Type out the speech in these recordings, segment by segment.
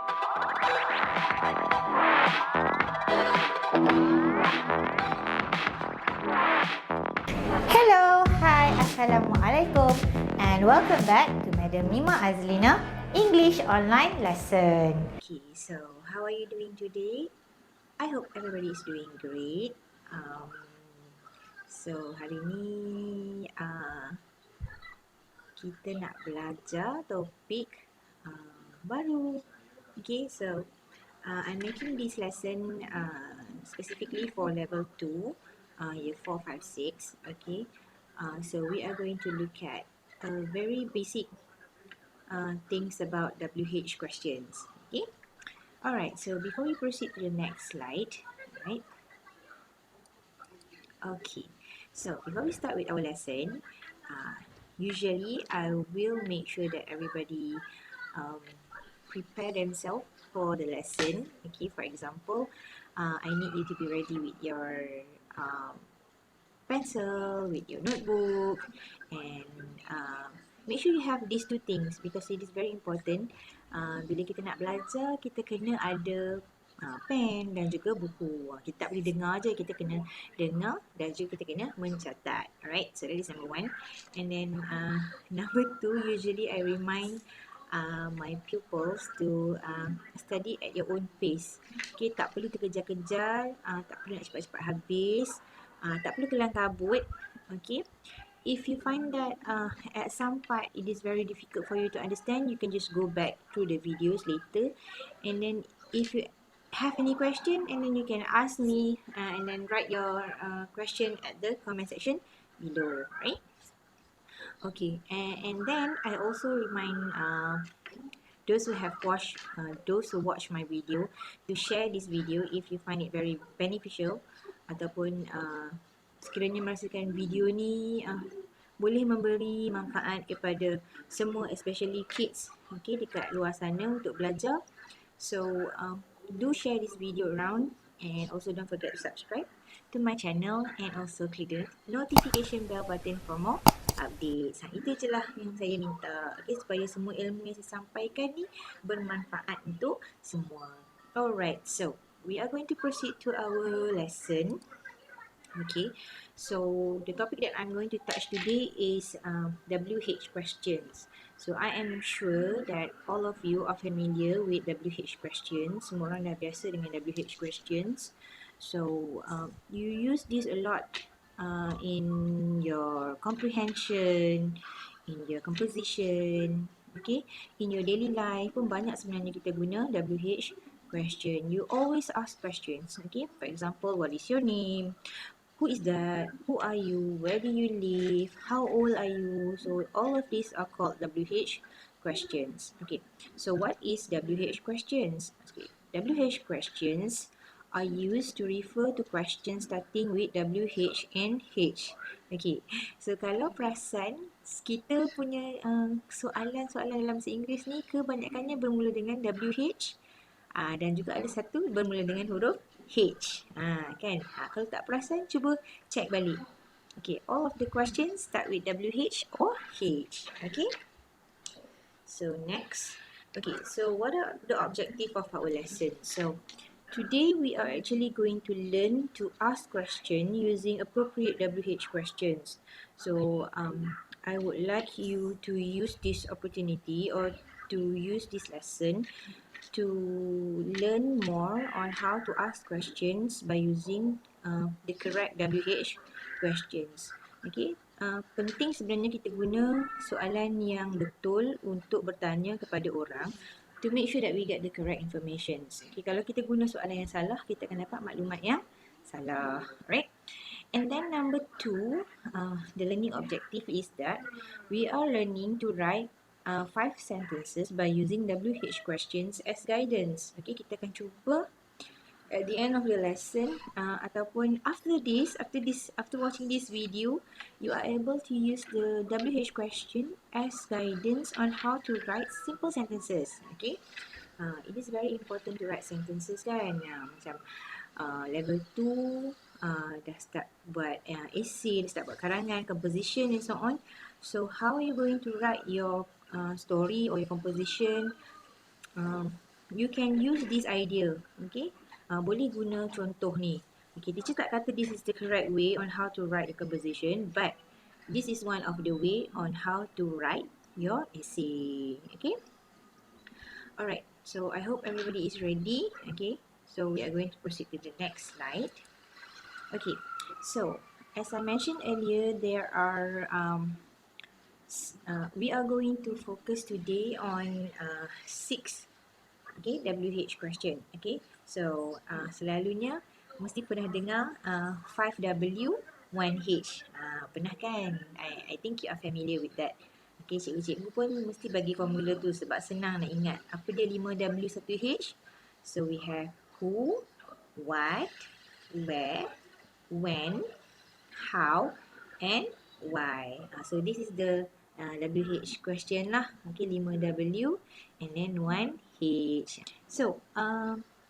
Hello, hi, Assalamualaikum, and welcome back to Madam 𝑀𝒹𝓂 English online lesson. Okay, so how are you doing today? I hope everybody is doing great. So hari ni kita nak belajar topik baru. Okay, so I'm making this lesson specifically for level 2, year 4, 5, 6. Okay, so we are going to look at very basic things about WH questions. Okay, alright, so before we proceed to the next slide, right? Okay, so before we start with our lesson, usually I will make sure that everybody prepare themselves for the lesson. Okay, for example, I need you to be ready with your pencil, with your notebook, and make sure you have these two things because it is very important. Bila kita nak belajar, kita kena ada pen dan juga buku. Kita tak boleh dengar je, kita kena dengar dan juga kita kena mencatat. Alright, so that is number 1. And then number 2, usually I remind my pupils to study at your own pace. Okay, tak perlu terkejar-kejar, tak perlu nak cepat-cepat habis, tak perlu kelang kabut. Okay, if you find that at some part it is very difficult for you to understand, you can just go back through the videos later, and then if you have any question, and then you can ask me and then write your question at the comment section below, right? Okay, and then I also remind those who watch my video to share this video if you find it very beneficial, ataupun sekiranya merasakan video ni boleh memberi manfaat kepada semua, especially kids, okay, dekat luar sana untuk belajar. So do share this video around, and also don't forget to subscribe to my channel and also click the notification bell button for more updates. Itu je lah yang saya minta, okay, supaya semua ilmu yang saya sampaikan ni bermanfaat untuk semua. Alright, so we are going to proceed to our lesson. Okay, so the topic that I'm going to touch today is WH questions. So I am sure that all of you are familiar with WH questions. Semua orang dah biasa dengan WH questions. So you use this a lot in your comprehension, in your composition, okay, in your daily life pun banyak sebenarnya kita guna WH question. You always ask questions, okay. For example, what is your name? Who is that? Who are you? Where do you live? How old are you? So all of these are called WH questions. Okay, so what is WH questions? Okay, WH questions are used to refer to questions starting with WH and H. Okay, so kalau perasan, kita punya soalan-soalan dalam bahasa Inggeris ni kebanyakannya bermula dengan WH, dan juga ada satu bermula dengan huruf H. Kan? Kalau tak perasan, cuba check balik. Okay, all of the questions start with WH or H. Okay? So next. Okay, so what are the objective of our lesson? So today we are actually going to learn to ask questions using appropriate WH questions. So I would like you to use this opportunity or to use this lesson to learn more on how to ask questions by using the correct WH questions. Okay, penting sebenarnya kita guna soalan yang betul untuk bertanya kepada orang to make sure that we get the correct information. Okay, kalau kita guna soalan yang salah, kita akan dapat maklumat yang salah, right? And then number 2, the learning objective is that we are learning to write 5 sentences by using WH questions as guidance. Okay, kita akan cuba at the end of the lesson, ataupun after watching this video, you are able to use the WH question as guidance on how to write simple sentences. Okay, it is very important to write sentences kan. Macam level 2 dah start buat essay, dah start buat karangan, composition and so on. So how are you going to write your story or your composition? you can use this idea. Okay, boleh guna contoh ni. Okay, teacher tak kata this is the correct way on how to write a composition, but this is one of the way on how to write your essay. Okay, alright, so I hope everybody is ready. Okay, so we are going to proceed to the next slide. Okay, so as I mentioned earlier, there are we are going to focus today on 6 WH question. Okay, so selalunya mesti pernah dengar 5W 1H. Pernah kan? I think you are familiar with that. Okay, cikgu-cikgu pun mesti bagi formula tu sebab senang nak ingat. Apa dia 5W 1H? So we have who, what, where, when, how, and why. So this is the WH question lah. Okay, 5W and then 1H. So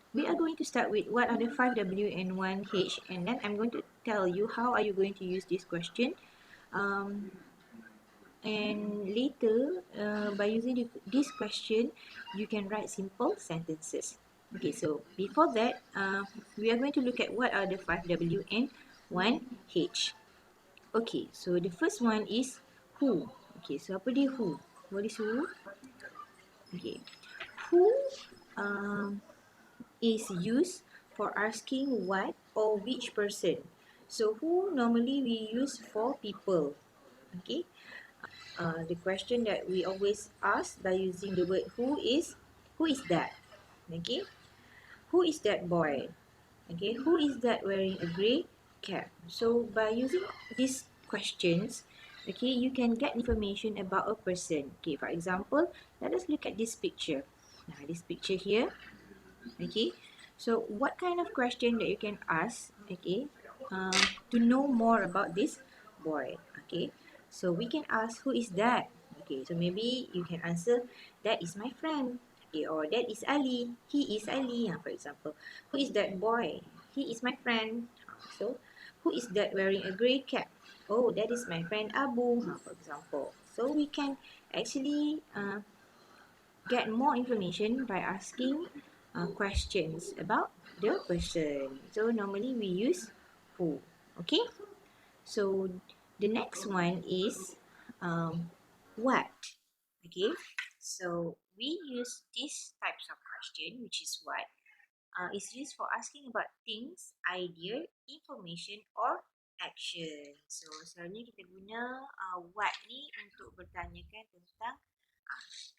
we are going to start with what are the 5W and 1H, and then I'm going to tell you how are you going to use this question. And later, by using this question, you can write simple sentences. Okay, so before that, we are going to look at what are the 5W and 1H. Okay, so the first one is who. Okay, so apa dia who? What is who? Okay, who is used for asking what or which person. So who normally we use for people. Okay, the question that we always ask by using the word who is that? Okay, who is that boy? Okay, who is that wearing a grey cap? So by using these questions, okay, you can get information about a person. Okay, for example, let us look at this picture. Now, this picture here. Okay, so what kind of question that you can ask? Okay, to know more about this boy. Okay, so we can ask who is that? Okay, so maybe you can answer that is my friend. Okay, or that is Ali. He is Ali. For example, who is that boy? He is my friend. So, who is that wearing a grey cap? Oh, that is my friend Abu. For example, so we can actually get more information by asking questions about the person. So normally we use who. Okay. So the next one is what. Okay. So we use these types of question, which is what. Is used for asking about things, idea, information or action. So selalunya kita guna what ni untuk bertanyakan tentang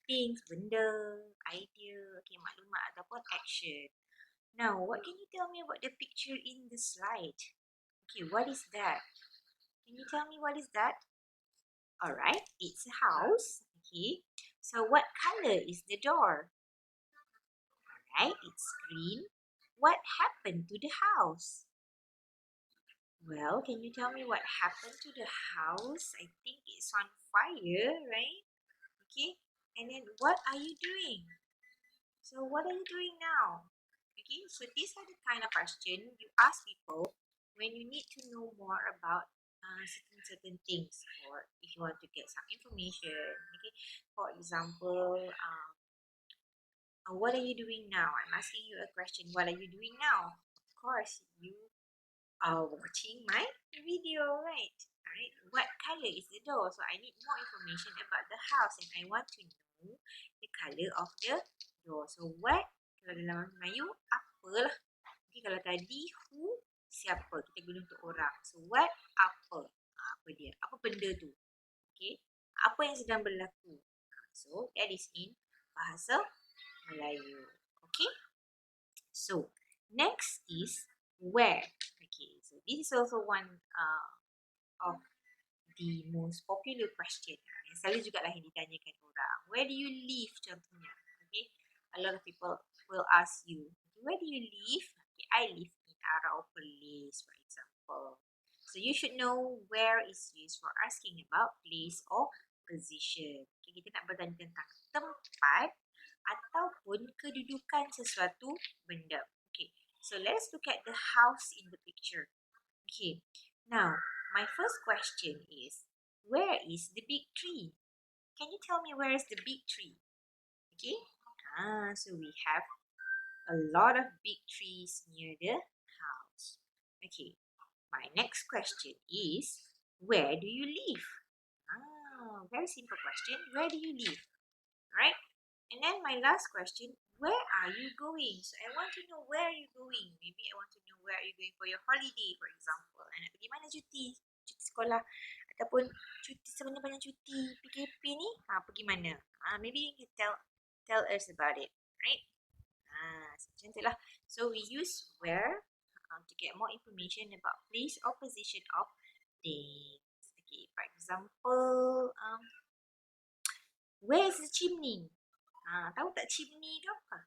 things, benda, idea, okay, maklumat ataupun action. Now, what can you tell me about the picture in the slide? Okay, what is that? Can you tell me what is that? Alright, it's a house. Okay, so what color is the door? Alright, it's green. What happened to the house? Well, can you tell me what happened to the house? I think it's on fire, right? Okay, and then what are you doing? So what are you doing now? Okay, so these are the kind of question you ask people when you need to know more about certain things, or if you want to get some information. Okay, for example, what are you doing now? I'm asking you a question. What are you doing now? Of course, you are watching my video, right? Alright, what color is the door? So I need more information about the house and I want to know the color of the door. So what, kalau dalam Melayu, apalah. Okay, kalau tadi who, siapa, kita guna untuk orang. So what, apa. Apa dia? Apa benda tu? Okay, apa yang sedang berlaku? So that is in bahasa Melayu. Okay, so next is where. Okay, so this is also one of the most popular question yang selalu juga lah yang ditanyakan orang. Where do you live contohnya? Okay, a lot of people will ask you, where do you live? Okay, I live in Arau Place, for example. So you should know where is used for asking about place or position. Okay, kita nak bertanya tentang tempat ataupun kedudukan sesuatu benda. Okay, so let's look at the house in the picture. Okay, now my first question is, where is the big tree? Can you tell me where is the big tree? Okay, So we have a lot of big trees near the house. Okay, my next question is, where do you live? Very simple question. Where do you live? Right? And then my last question, where are you going? So I want to know where are you going. Maybe I want to know where are you going for your holiday, for example. Nak pergi mana cuti? Cuti sekolah. Ataupun cuti sebenarnya cuti PKP ni, pergi mana? Maybe you can tell us about it. Right? Macam tu lah. So we use where to get more information about place or position of things. Okay, for example, where is the chimney? Tahu tak chimney tu apa?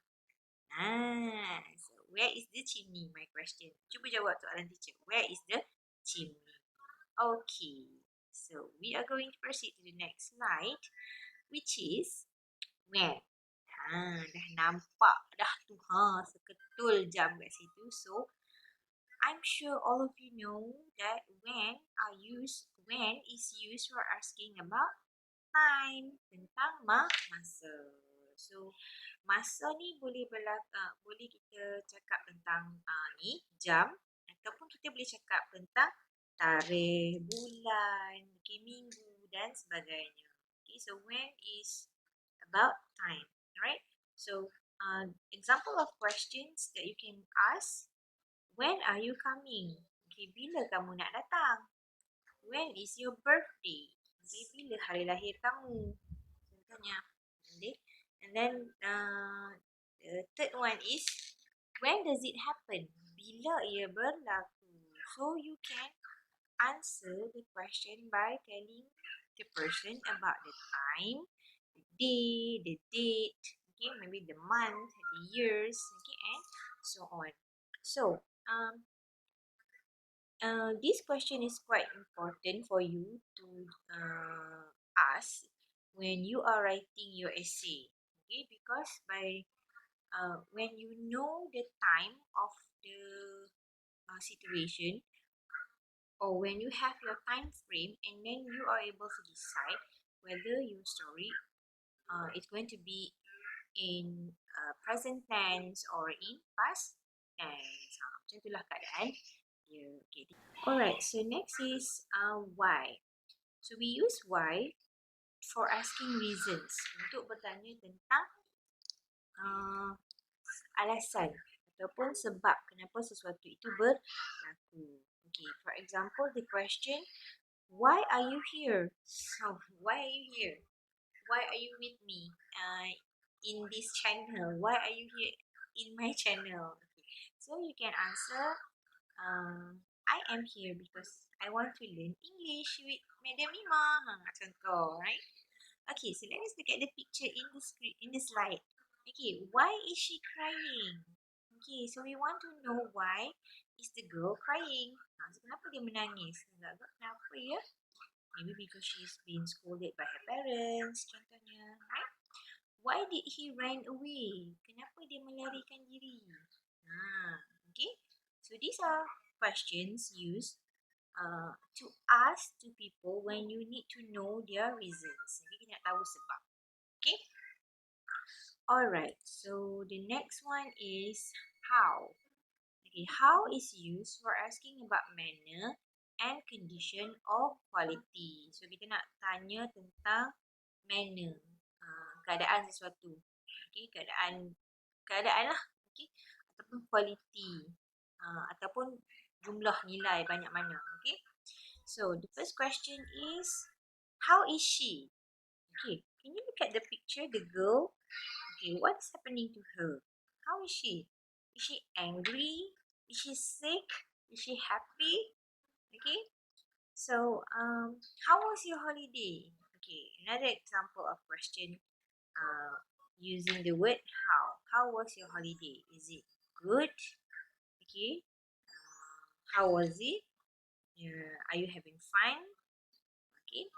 So where is the chimney? My question. Cuba jawab soalan teacher. Where is the chimney? Okay. So we are going to proceed to the next slide, which is when. Dah nampak dah tu seketul jam kat situ. So I'm sure all of you know that when is used for asking about time, tentang masa. So masa ni boleh kita cakap tentang ni jam, ataupun kita boleh cakap tentang tarikh, bulan, minggu dan sebagainya. Okay, so when is about time, right? So example of questions that you can ask, when are you coming? Okay, bila kamu nak datang? When is your birthday? Okay, bila hari lahir kamu? Contohnya. Okay. And then the third one is, when does it happen? Bila ia berlaku? So you can answer the question by telling the person about the time, the day, the date, okay, maybe the month, the years, okay, and so on. So this question is quite important for you to ask when you are writing your essay, okay, because when you know the time of the situation, or when you have your time frame, and then you are able to decide whether your story is going to be in present tense or in past tense. Macam itulah keadaan dia. Okay. Alright, so next is why. So we use why for asking reasons, untuk bertanya tentang alasan ataupun sebab kenapa sesuatu itu berlaku. Okay, for example, the question, why are you here? So, why are you here? Why are you with me in this channel? Why are you here in my channel? Okay. So, you can answer, I am here because I want to learn English with Madam Mima. Contoh, right? Okay, so let us look at the picture in the slide. Okay, why is she crying? Okay, so we want to know why is the girl crying. So kenapa dia menangis? Agak-agak kenapa ya? Maybe because she's been scolded by her parents, contohnya. Right? Why did he run away? Kenapa dia melarikan diri? Okay, so these are questions used to ask to people when you need to know their reasons. Jadi kita nak tahu sebab. Okay? Alright, so the next one is how. Okay, how is used for asking about manner and condition of quality. So kita nak tanya tentang manner, keadaan sesuatu. Okay, keadaan lah. Okay, ataupun quality, ataupun jumlah nilai banyak mana. Okay, so the first question is, how is she? Okay, can you look at the picture, the girl? Okay, what's happening to her? How is she? Is she angry? Is she sick? Is she happy? Okay, so how was your holiday? Okay, another example of question using the word how. How was your holiday? Is it good? Okay, how was it? Are you having fun? Okay,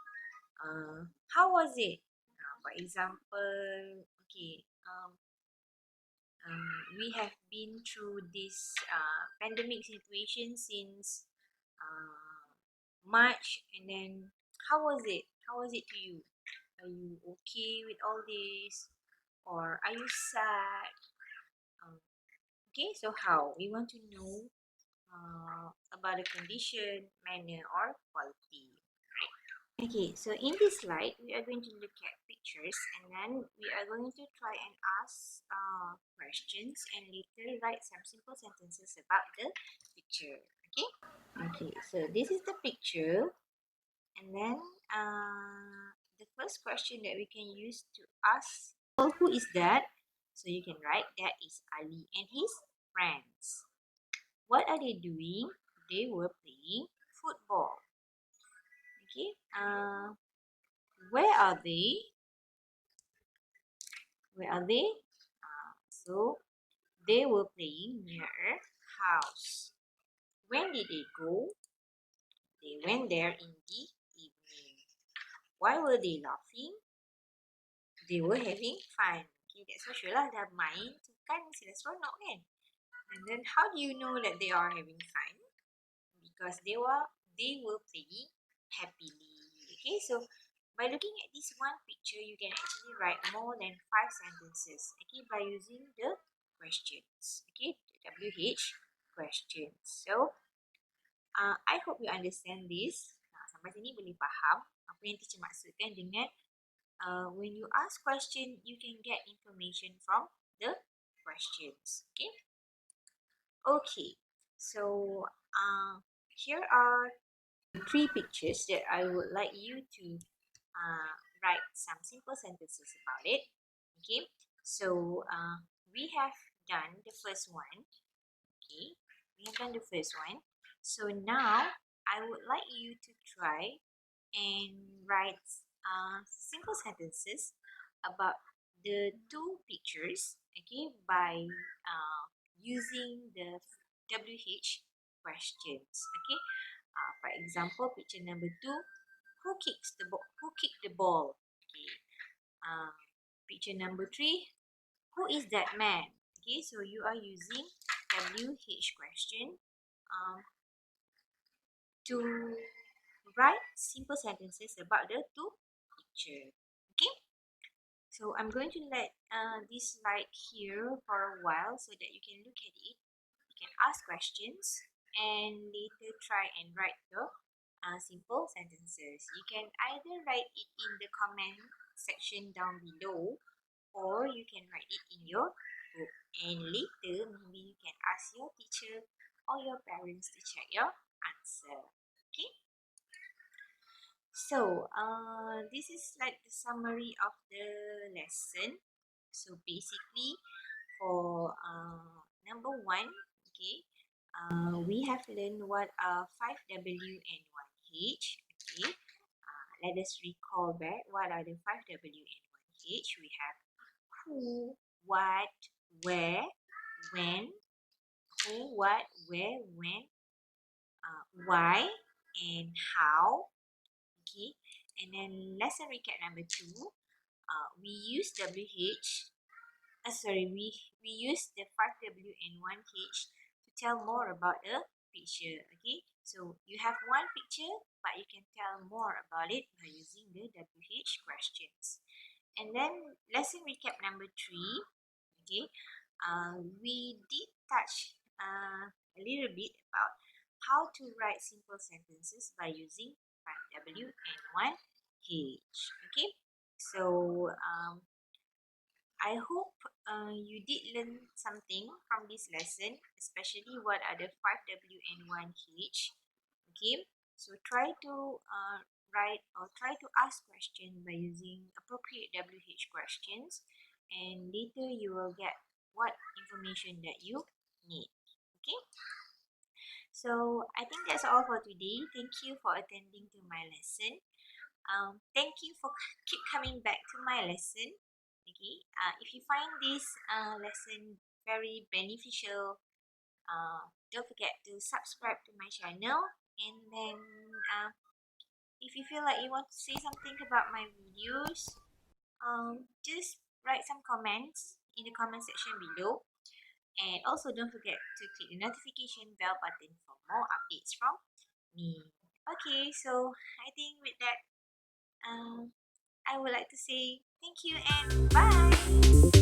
how was it? For example, okay, we have been through this pandemic situation since March, and then how was it? How was it to you? Are you okay with all this? Or are you sad? Okay, so how? We want to know about the condition, manner, or quality. Okay, so in this slide, we are going to look at pictures and then we are going to try and ask questions and later write some simple sentences about the picture. Okay? Okay, so this is the picture and then the first question that we can use to ask, oh, who is that? So you can write that is Ali and his friends. What are they doing? They were playing football. Okay, where are they? Where are they? So they were playing near a house. When did they go? They went there in the evening. Why were they laughing? They were having fun. Okay, that's for sure lah. Dah main tu kan sila seronok kan? And then how do you know that they are having fun? Because they were playing happily. Okay, so by looking at this one picture, you can actually write more than 5 sentences. Okay, by using the questions. Okay, the WH questions. So, I hope you understand this. Sampai sini boleh faham apa yang teacher maksudkan dengan when you ask question, you can get information from the questions. Okay. Okay. So, here are 3 pictures that I would like you to write some simple sentences about it. Okay, so we have done the first one. Okay, we have done the first one. So now I would like you to try and write simple sentences about the 2 pictures. Okay, by using the WH questions. Okay. For example, picture number 2, who kicks the ball? Who kicked the ball? Okay. Picture number 3, who is that man? Okay, so you are using WH question to write simple sentences about the 2 picture. Okay, so I'm going to let this slide here for a while so that you can look at it. You can ask questions and later try and write the simple sentences. You can either write it in the comment section down below or you can write it in your book. And later, maybe you can ask your teacher or your parents to check your answer. Okay? So, this is like the summary of the lesson. So, basically, for number 1, okay, we have learned what are 5W and 1H. Okay, let us recall back what are the 5W and 1H. We have who, what, where, when, who, what, where, when, why, and how. Okay, and then lesson recap number 2. We use WH. We use the 5W and 1H to tell more about a picture. Okay, so you have one picture, but you can tell more about it by using the WH questions. And then lesson recap number 3. Okay, we did touch a little bit about how to write simple sentences by using 5W and 1H. Okay, so I hope you did learn something from this lesson, especially what are the 5W and 1H. Okay, so try to write or try to ask questions by using appropriate WH questions, and later you will get what information that you need. Okay, so I think that's all for today. Thank you for attending to my lesson. Thank you for keep coming back to my lesson. Okay, if you find this lesson very beneficial, don't forget to subscribe to my channel, and then if you feel like you want to say something about my videos, just write some comments in the comment section below. And also don't forget to click the notification bell button for more updates from me. Okay, so I think with that, I would like to say thank you and bye!